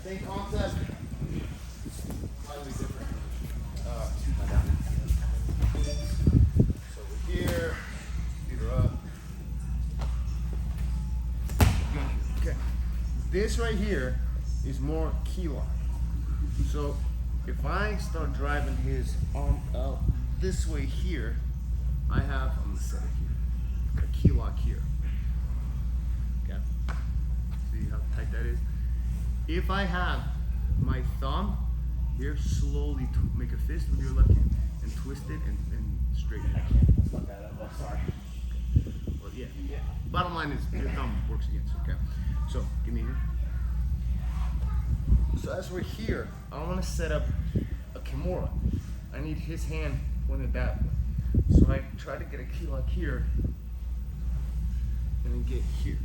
Same concept, slightly different. So we're here, feet are up. Okay. This right here is more key lock. So if I start driving his arm out this way here, I have, I'm gonna set it here, a key lock here. Okay. See how tight that is? If I have my thumb here, slowly make a fist with your left hand and twist it and straighten it. I can't fuck that up. I'm sorry. Well, yeah. Bottom line is your thumb works against it, okay? So, give me here. So as we're here, I want to set up a Kimura. I need his hand pointed that way. So I try to get a key lock here and then get here.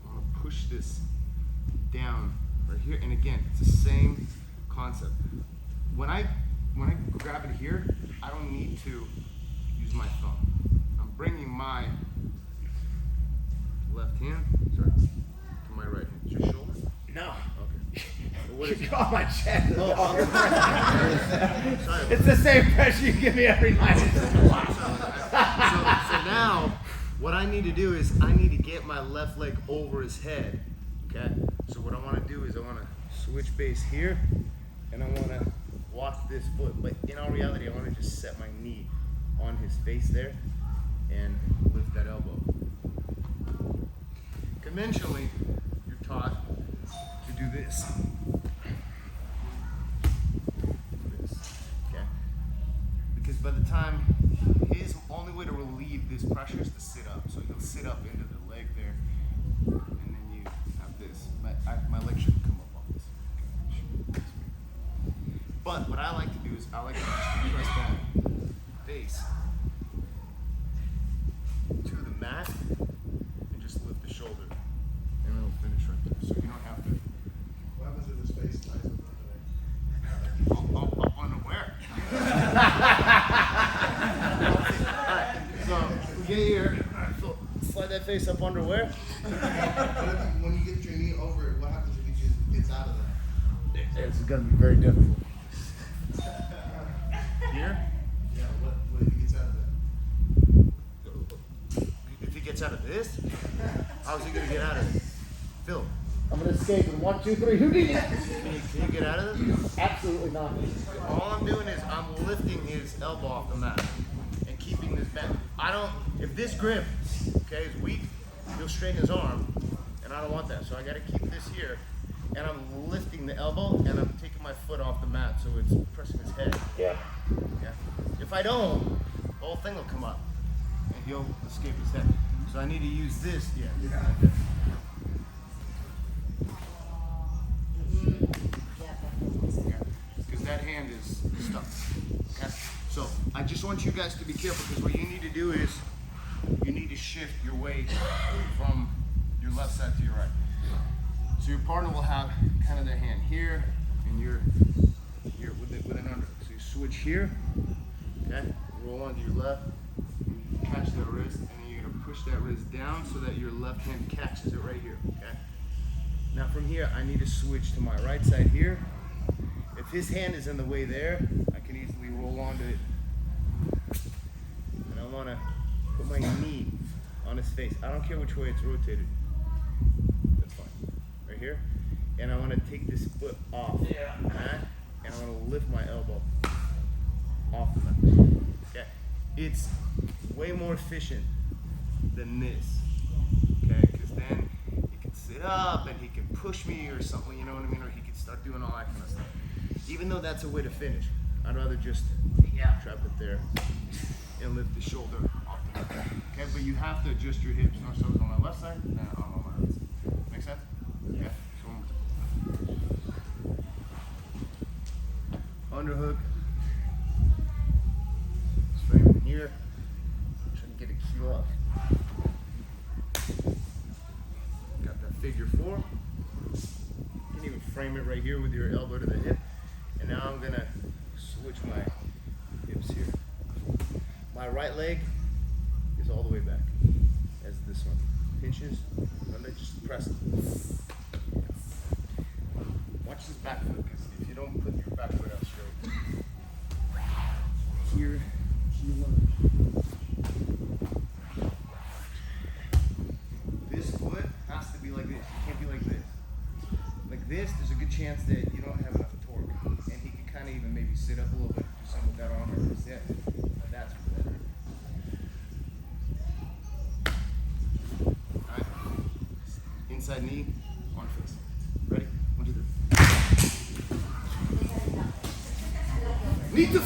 I want to push this down right here, and again, it's the same concept. When I grab it here, I don't need to use my thumb. I'm bringing my left hand, sorry, to my right hand. Is your shoulder? No. Okay. So what is You it? got my chest. Oh, sorry. It's the same pressure you give me every night. So now, what I need to do is I need to get my left leg over his head. Okay. So what I want to do is I want to switch base here, and I want to walk this foot. But in all reality, I want to just set my knee on his face there and lift that elbow. Conventionally, you're taught to do this. Okay? Because by the time, his only way to relieve this pressure is to sit up. So he'll sit up into the leg there, and then you have this. My leg shouldn't come up on this. Okay? But what I like to do is I like to just press that face to the mat and just lift the shoulder, and it'll finish right there. So you don't have to. What happens if his face ties Up under where? Alright, so get here. So slide that face up under where? When you get your knee over it, what happens if he just gets out of that? It's gonna be very difficult. Here? Yeah, what if he gets out of that? If he gets out of this, how's he gonna get out of it? Phil, I'm gonna escape in 1, 2, 3. Who did it? can you get out of this? Absolutely not. All I'm doing is I'm lifting his elbow off the mat and keeping this bent. If this grip, okay, is weak, he'll straighten his arm, and I don't want that. So I gotta keep this here, and I'm lifting the elbow, and I'm taking my foot off the mat, so it's pressing his head. Yeah. Yeah. If I don't, the whole thing will come up, and he'll escape his head. So I need to use this, yeah. Because that hand is stuck. Okay? So I just want you guys to be careful, because what you need to do is you need to shift your weight from your left side to your right. So your partner will have kind of their hand here, and you're with an under. So you switch here, okay? Roll onto your left, catch that wrist, and then you're gonna push that wrist down so that your left hand catches it right here, okay? Now from here, I need to switch to my right side here. If his hand is in the way there, I can easily roll onto it. And I wanna put my knee on his face. I don't care which way it's rotated. That's fine. Right here. And I wanna take this foot off. Yeah. Okay? And I wanna lift my elbow off the mat. Okay? It's way more efficient than this. Okay? Because then he can sit up and he can push me or something, you know what I mean? Or he can start doing all that kind of stuff. Even though that's a way to finish, I'd rather just trap it there and lift the shoulder off the mat. Okay? But you have to adjust your hips. So it's on my left side, and I'm on my right side. Make sense? Yeah. So one more time. Underhook. Just frame it here. Trying to get a cue off. Got that figure 4. You can even frame it right here with your elbow to the hip. And now I'm gonna switch my hips here. My right leg is all the way back, as this one pinches. And then just press it. back foot, because if you don't put your back foot out straight, here, you lunge. This foot has to be like this. You can't be like this. Like this, there's a good chance that you don't have enough torque. And he can kind of even maybe sit up a little bit, do something with that arm or sit. That's better. Alright. Inside knee, on face. Ready? 1, 2, 3. Knee to face.